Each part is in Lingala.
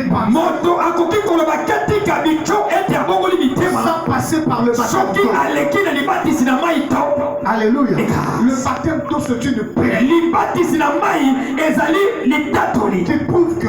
répandu. Moto akoki koloba katika bicho ete abongoli mitema. Sans passer par le baptême Soki aleki na libatisi na mai to. Alléluia. Le baptême d'eau c'est une paix. Libatisi na mai ezali litatoli. Qui prouve que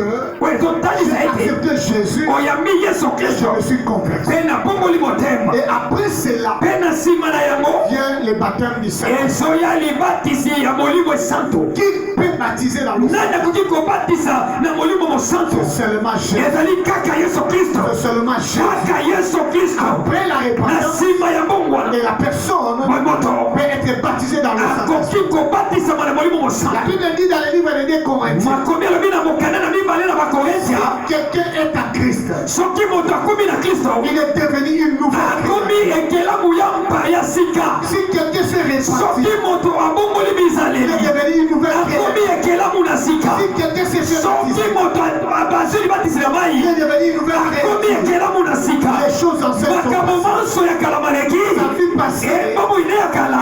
j'ai accepté Jésus. Oyambi Yesu Kristo. Je me suis converti. Pena bongoli motema. Et après cela Pena sima na yango vient le baptême du Saint-Esprit. ezoya libatisi ya molimo santo. Qui peut baptiser dans l'eau? Nani akoki kobatisa na molimo mosanto? C'est seulement Jésus. Ezali kaka Yesu Kristo. C'est seulement Jésus. Kaka Yesu Kristo. Après la Na repentance, sima ya bongwana. et la personne Moto peut être baptisée dans l'eau. akoki kobatisa na molimo La mosanto. Bible dit dans le livre des Corinthiens, Makomi alobi na mokanda na mibale na bakorintia. quelqu'un est à Christ. Soki moto akomi na Kristo Il est devenu une nouvelle akomi ekelamu ya mpa ya sika. créature. Si quelqu'un se Soki répandu, moto abongoli il est bizaleli devenu une nouvelle akomi créature. ekelamu na sika. Si quelqu'un s'est fait Soki baptiser, moto abazwi libatisi na il mai est devenu une nouvelle akomi créature. ekelamu na sika. Les choses anciennes sont makambo passées. manso ya kala maleki Sa vie passée, emambo ine ya kala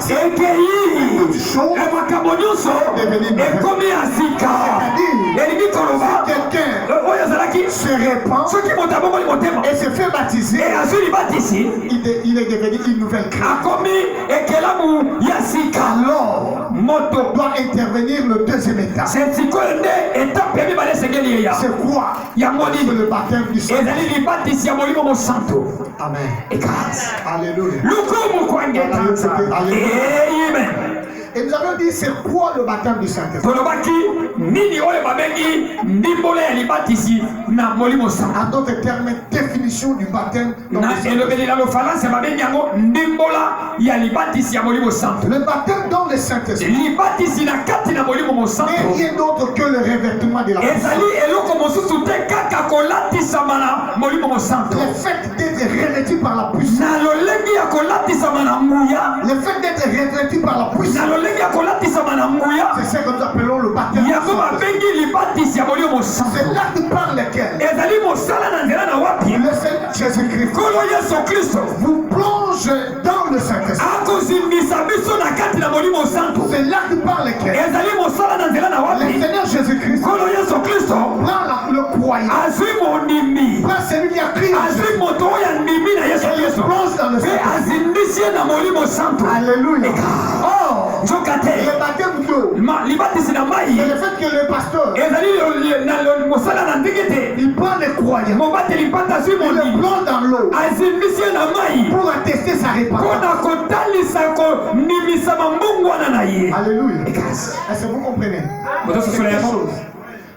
ekei toute chose makambo nyonso ekomi ya sika. elingi koloba quelqu'un oyo azalaki se répand soki moto abongoli motema et se fait baptiser, e azwi libatisi il est devenu une nouvelle créature. akomi ekelamu ya sika. Alors, moto doit intervenir le deuxième état. sikoyo nde etape ya mibale esengeli yeya C'est quoi? yango C'est nini le baptême du Saint. ezali libatisi ya molimo mosanto Amen. ekasi Alléluia. lukumu kwangeta. Amen. Et nous avons dit, c'est quoi le baptême du Saint-Esprit? tolobaki nini oyo babengi ndimbola ya libatisi na molimo santo. En d'autres termes, définition du baptême dans na le Saint-Esprit. elobeli na lofaransa babengi yango ndimbola ya libatisi ya molimo santo. Le baptême dans le Saint-Esprit libatisi na kati na molimo mosanto n'est rien d'autre que le revêtement de la ezali puissance. eloko mosusu te kaka kolatisama na molimo mosanto. Le fait d'être revêtu par la puissance. na lolenge ya kolatisama na nguya. Le fait d'être revêtu par la na puissance. lolenge ya kolatisama na nguya. C'est ce que nous appelons le baptême. yango babengi libatisi ya molimo mosanto. C'est l'acte par lequel ezali mosala na nzela na wapi le Seigneur Jésus-Christ nkolo yesu kristo vous plonge dans le Saint-Esprit. akozindisa biso na kati na molimo santo. C'est l'acte par lequel ezali mosala na nzela na le wapi Seigneur Jésus-Christ nkolo yesu kristo prend le croyant, azwi mondimi prend celui qui a crié en azwi Jésus moto oyo andimi na yesu et le kristo plonge dans le mpe Saint-Esprit. azindisi ye na molimo santo. Alléluia. Or, nzoka te le baptême d'eau, libatisi na mai c'est le fait que le pasteur, ezali mosala na ndenge te il prend les croyants, mobateli mpata azwi il le mondimi plonge dans l'eau azindisi ye na mai pour attester sa repentance. mpona kotalisa konimisa mambongwana na ye. Alléluia. ekasi Est-ce que vous comprenez? motosusu na Quelque yango chose.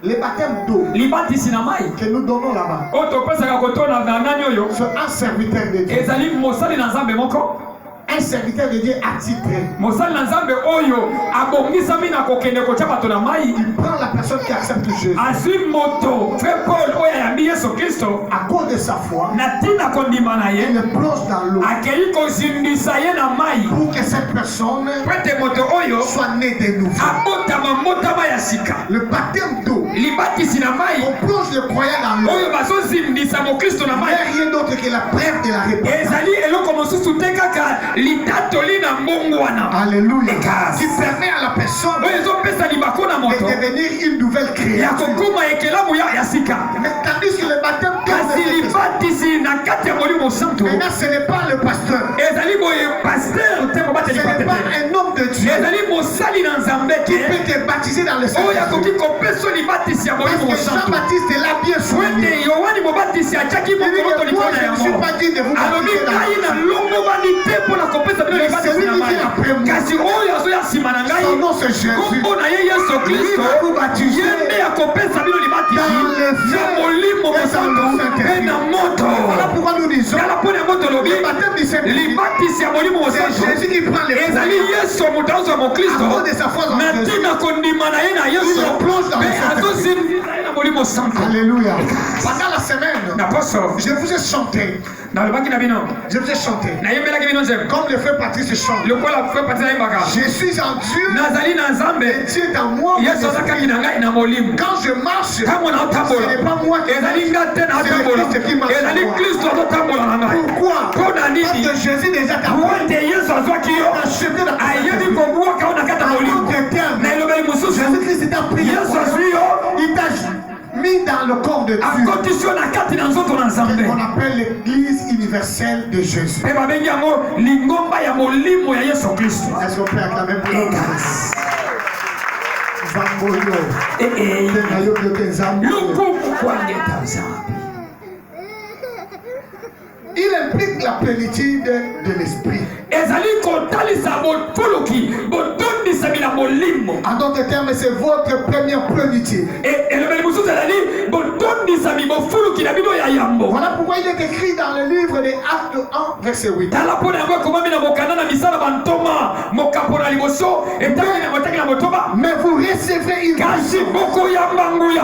Le baptême d'eau libatisi na mai que nous donnons là-bas, oyo topesaka kotona na nani oyo c'est un serviteur de Dieu. ezali mosali na nzambe moko. Un serviteur de Dieu attitré. mosali na nzambe oyo abongisami na kokende kotya bato na mai. Il prend la personne qui accepte Jésus azwi moto fe paul oyo ayambi yesu kristo à cause de sa foi na ntina kondima na et ye le plonge dans l'eau akei kozindisa ye na mai pour que cette personne po ete moto oyo soit née de nouveau. abotama mbotama ya sika. Le baptême d'eau, libatisi na mai on plonge le croyant dans l'eau. oyo bazozindisa mokristo na Il n'y mai a rien d'autre que la preuve de la repentance. ezali eloko mosusu te kaka litatoli na mbongwana. Alléluia. Ekasi. Qui permet à la personne oyo ezopesa libako na de moto devenir une nouvelle ya créature. kokoma ekelamu ya sika. Mais tandis que le baptême d'eau, kasi libatisi na kati ya molimo santo maintenant ce n'est pas le pasteur, ezali boye paster te ce mobateli n'est pate pas te un homme de Dieu ezali mosali na nzambe qui te peut te baptiser dans le oyo Saint-Esprit. akoki kopesa libatisi ya Parce molimo que santo. Jean-Baptiste l'a bien souligné. wete yohani mobatisi atiaki Il dit mokoloto que moi likolo na je ne suis yango pas digne de vous alobi baptiser dans ngai le na Saint-Esprit. longobani te mpona kopesa bino Mais libatisi celui na qui mai vient après moi, kasi oyo azoya nsima na ngai son nom c'est Jésus. kombo na ye yesu Lui kristo va vous baptiser ye nde akopesa bino libatisi dans le feu na molimo et dans mosantu le mpe Saint-Esprit. na moto. Voilà pourquoi nous disons yala mpo na yango tolobi le baptême du Saint-Esprit, libatisi ya molimo c'est mosantu Jésus qui prend les ezali croyants yesu moto azwa à mokristo cause de sa foi en na Jésus. ntina kondima na ye na yesu Il le plonge dans le mpe Saint-Esprit. azozindisa ye na molimo santu. Alléluia. Pendant la semaine, na poso je vous ai chanté. nalobaki na bino Je vous ai chanté. nayembelaki bino nzembo Comme le frère Patrice chante. lokola fe pati nayembaka Je suis en Dieu. nazali na nzambe Dieu est en moi. yesu aza kati na ngai na molimo Quand je marche, ntango ce naotambola n'est pas moi qui ezali nga te naotambola ezali kristo azotambola na ngai. Pourquoi? mpo na Parce nini que Jésus déjà t'a pris. wete yesu azwaki yo Acheté dans ayebi kobwaka yo na kati ya molimo na elobeli mosusu Jésus-Christ t'a pris. yesu azwi yo Il t'a mis dans le corps de Dieu. akotisiwa na kati na nzoto na nzambe On appelle l'église universelle de Jésus. mpe babengi yango lingomba ya molimo ya yesu kristo. Est-ce qu'on peut acclamer pour la grâce? Zamboyo. Tenayo yote Zamboyo. lukumu kwangeta nzambe. Il implique la plénitude de l'esprit. ezali kotalisa botuluki botondisami na molimo. En d'autres termes, c'est votre première plénitude. elobeli mosusu ezali botondisami bofuluki na bino ya yambo. Voilà pourquoi il est écrit dans le livre des Actes 1, verset 8. tala mpona yango ekomami na mokanda na misala bantoma mokapo na liboso etangi na motangi na motoba Mais vous recevrez une kasi puissance. bokoyamba nguya